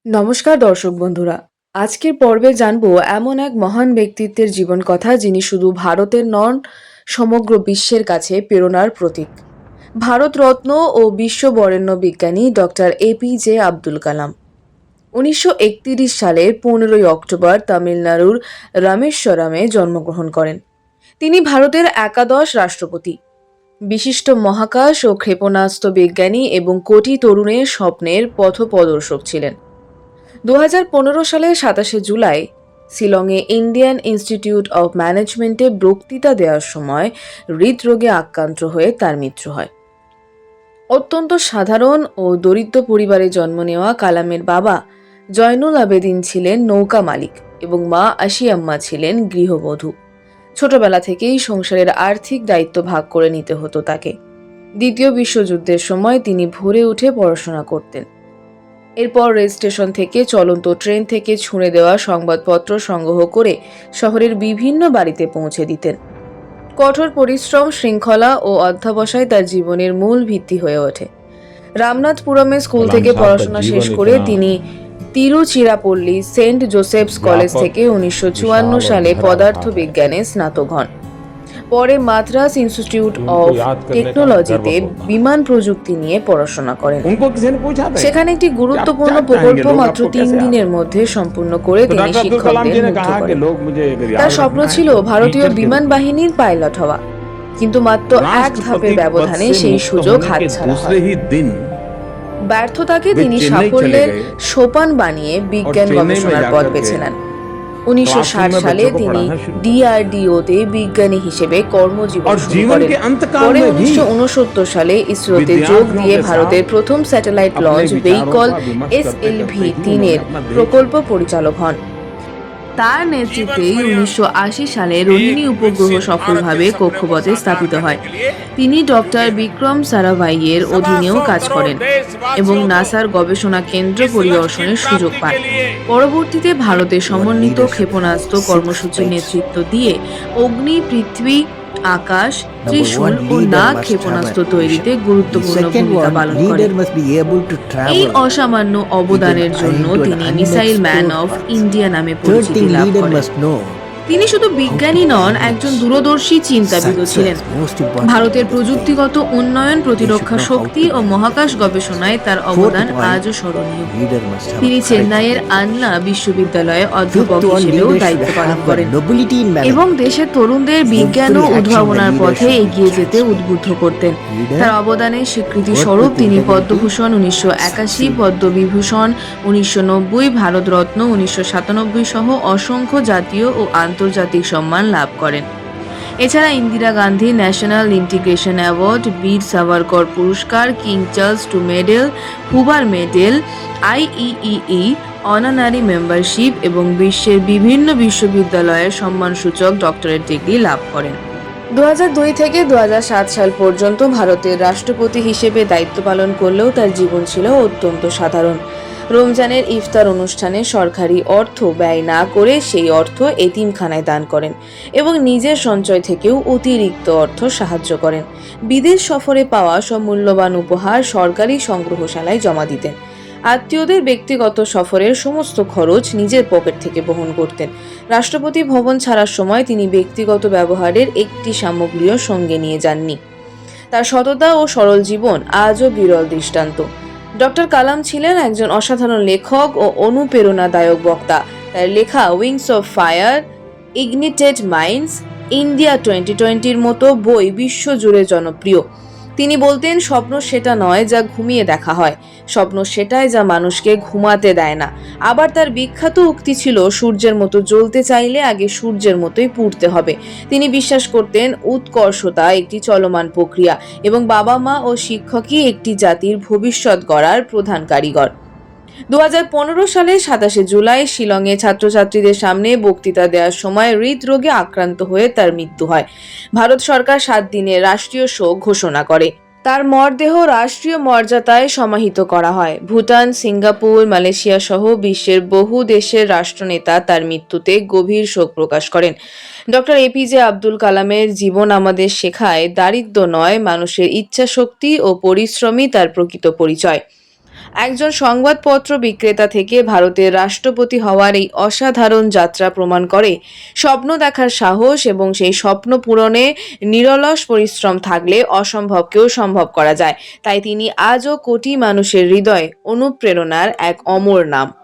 নমস্কার দর্শক বন্ধুরা। আজকের পর্বে জানবো এমন এক মহান ব্যক্তিত্বের জীবন কথা যিনি শুধু ভারতের নন, সমগ্র বিশ্বের কাছে প্রেরণার প্রতীক। ভারতরত্ন ও বিশ্ব বরেণ্য বিজ্ঞানী ডক্টর এপিজে আব্দুল কালাম ১৯৩১ সালের ১৫ই অক্টোবর তামিলনাড়ুর রামেশ্বরমে জন্মগ্রহণ করেন। তিনি ভারতের একাদশ রাষ্ট্রপতি, বিশিষ্ট মহাকাশ ও ক্ষেপণাস্ত্র বিজ্ঞানী এবং কোটি তরুণের স্বপ্নের পথপ্রদর্শক ছিলেন। ২০১৫ সালের ২৭শে জুলাই শিলংয়ে ইন্ডিয়ান ইনস্টিটিউট অব ম্যানেজমেন্টে বক্তৃতা দেওয়ার সময় হৃদরোগে আক্রান্ত হয়ে তার মৃত্যু হয়। অত্যন্ত সাধারণ ও দরিদ্র পরিবারে জন্ম নেওয়া কালামের বাবা জয়নুল আবেদিন ছিলেন নৌকা মালিক এবং মা আশিয়াম্মা ছিলেন গৃহবধূ। ছোটবেলা থেকেই সংসারের আর্থিক দায়িত্ব ভাগ করে নিতে হতো তাকে। দ্বিতীয় বিশ্বযুদ্ধের সময় তিনি ভোরে উঠে পড়াশোনা করতেন। এরপর রেল স্টেশন থেকে চলন্ত ট্রেন থেকে ছুঁড়ে দেওয়া সংবাদপত্র সংগ্রহ করে শহরের বিভিন্ন বাড়িতে পৌঁছে দিতেন। কঠোর পরিশ্রম, শৃঙ্খলা ও অধ্যবসায় তার জীবনের মূল ভিত্তি হয়ে ওঠে। রামনাথপুরমে স্কুল থেকে পড়াশোনা শেষ করে তিনি তিরুচিরাপল্লী সেন্ট জোসেফস কলেজ থেকে ১৯৫৪ সালে পদার্থবিজ্ঞানে স্নাতক হন। পরে মাদ্রাস ইনস্টিটিউট অফ টেকনোলজিতে বিমান প্রযুক্তি নিয়ে পড়াশোনা করেন। সেখানে একটি গুরুত্বপূর্ণ প্রকল্প মাত্র ৩ দিনের মধ্যে সম্পূর্ণ করে তিনি শিক্ষকদের মুগ্ধ করেন। তার স্বপ্ন ছিল ভারতীয় বিমান বাহিনীর পাইলট হওয়া, কিন্তু মাত্র এক ধাপের ব্যবধানে সেই সুযোগ হাতছাড়া হয়। ব্যর্থতাকে তিনি সাফল্যের সোপান বানিয়ে বিজ্ঞান গবেষণার পথ বেছে নেন। ১৯৬০ সালে তিনি ডিআরডিওতে বিজ্ঞানী হিসেবে কর্মজীবন শুরু করেন। পরে ১৯৬৯ সালে ইসরোতে যোগ দিয়ে ভারতের প্রথম স্যাটেলাইট লঞ্চ ভেহিকল SLV-৩ এর প্রকল্প পরিচালক হন। তার নেতৃত্বে ১৯৮০ সালে রোহিণী উপগ্রহ সফলভাবে কক্ষপথে স্থাপিত হয়। তিনি ডক্টর বিক্রম সারাভাইয়ের অধীনেও কাজ করেন এবং নাসার গবেষণা কেন্দ্র পরিদর্শনের সুযোগ পান। পরবর্তীতে ভারতের সমন্বিত ক্ষেপণাস্ত্র কর্মসূচির নেতৃত্ব দিয়ে অগ্নি, পৃথিবী, আকাশ, ত্রিশূল ও নাগ ক্ষেপণাস্ত্র তৈরিতে গুরুত্বপূর্ণ ভূমিকা পালন করেন। এই অসামান্য অবদানের জন্য তিনি মিসাইল ম্যান অফ ইন্ডিয়া নামে পরিচিতি লাভ করেন। তিনি শুধু বিজ্ঞানী নন, একজন দূরদর্শী চিন্তাবিদও ছিলেন। ভারতের প্রযুক্তিগত উন্নয়ন, প্রতিরক্ষা শক্তি ও মহাকাশ গবেষণায় তার অবদান আজও স্মরণীয়। তিনি চেন্নাইয়ের আন্না বিশ্ববিদ্যালয়ে অধ্যাপক হিসেবেও দায়িত্ব পালন করেন এবং দেশের তরুণদের বিজ্ঞান ও উদ্ভাবনার পথে এগিয়ে যেতে উদ্বুদ্ধ করতেন। তার অবদানের স্বীকৃতি স্বরূপ তিনি পদ্মভূষণ ১৯৮১, পদ্মবিভূষণ ১৯৯০, ভারতরত্ন ১৯৯৭ সহ অসংখ্য জাতীয় ও আন্তর্জাতিক সম্মান লাভ করেন। এছাড়া Indira Gandhi national integration award, Veer Savarkar পুরস্কার, king Charles II medal, Hoover medal, IEEE honorary membership এবং বিশ্বের বিভিন্ন বিশ্ববিদ্যালয়ের সম্মানসূচক ডক্টরেট ডিগ্রি লাভ করেন। ২০০২ থেকে ২০০৭ সাল পর্যন্ত ভারতের রাষ্ট্রপতি হিসেবে দায়িত্ব পালন করলেও তার জীবন ছিল অত্যন্ত সাধারণ। রমজানের ইফতার অনুষ্ঠানে সরকারি অর্থ ব্যয় না করে সেই অর্থ এতিমখানায় দান করেন এবং নিজের সঞ্চয় থেকেও অতিরিক্ত অর্থ সাহায্য করেন। বিদেশ সফরে পাওয়া সব মূল্যবান উপহার সরকারি সংগ্রহশালায় জমা দিতেন। আত্মীয়দের ব্যক্তিগত সফরের সমস্ত খরচ নিজের পকেট থেকে বহন করতেন। রাষ্ট্রপতি ভবন ছাড়ার সময় তিনি ব্যক্তিগত ব্যবহারের একটি সামগ্রীও সঙ্গে নিয়ে যাননি। তার সততা ও সরল জীবন আজও বিরল দৃষ্টান্ত। ডক্টর কালাম ছিলেন একজন অসাধারণ লেখক ও অনুপ্রেরণাদায়ক বক্তা। তার লেখা wings of fire, ignited minds, India 2020-র মতো বই বিশ্বজুড়ে জনপ্রিয়। তিনি বলতেন, স্বপ্ন সেটা নয় যা ঘুমিয়ে দেখা হয়, স্বপ্ন সেটাই যা মানুষকে ঘুমাতে দেয় না। আবার তার বিখ্যাত উক্তি ছিল, সূর্যের মতো জ্বলতে চাইলে আগে সূর্যের মতোই পুড়তে হবে। তিনি বিশ্বাস করতেন উৎকর্ষতা একটি চলমান প্রক্রিয়া এবং বাবা মা ও শিক্ষকই একটি জাতির ভবিষ্যৎ গড়ার প্রধান কারিগর। ২০১৫ সালের ২৭শে জুলাই শিলংয়ে ছাত্রছাত্রীদের সামনে বক্তৃতা দেওয়ার সময় হৃদরোগে আক্রান্ত হয়ে তার মৃত্যু হয়। ভারত সরকার ৭ দিনের রাষ্ট্রীয় শোক ঘোষণা করে। তার মরদেহ রাষ্ট্রীয় মর্যাদায় সমাহিত করা হয়। ভুটান, সিঙ্গাপুর, মালয়েশিয়া সহ বিশ্বের বহু দেশের রাষ্ট্রনেতা তার মৃত্যুতে গভীর শোক প্রকাশ করেন। ডক্টর এপিজে আব্দুল কালামের জীবন আমাদের শেখায়, দারিদ্র্য নয়, মানুষের ইচ্ছাশক্তি ও পরিশ্রমই তার প্রকৃত পরিচয়। একজন সংবাদপত্র বিক্রেতা থেকে ভারতের রাষ্ট্রপতি হওয়ার এই অসাধারণ যাত্রা প্রমাণ করে স্বপ্ন দেখার সাহস এবং সেই স্বপ্ন পূরণে নিরলস পরিশ্রম থাকলে অসম্ভবকেও সম্ভব করা যায়। তাই তিনি আজও কোটি মানুষের হৃদয়ে অনুপ্রেরণার এক অমর নাম।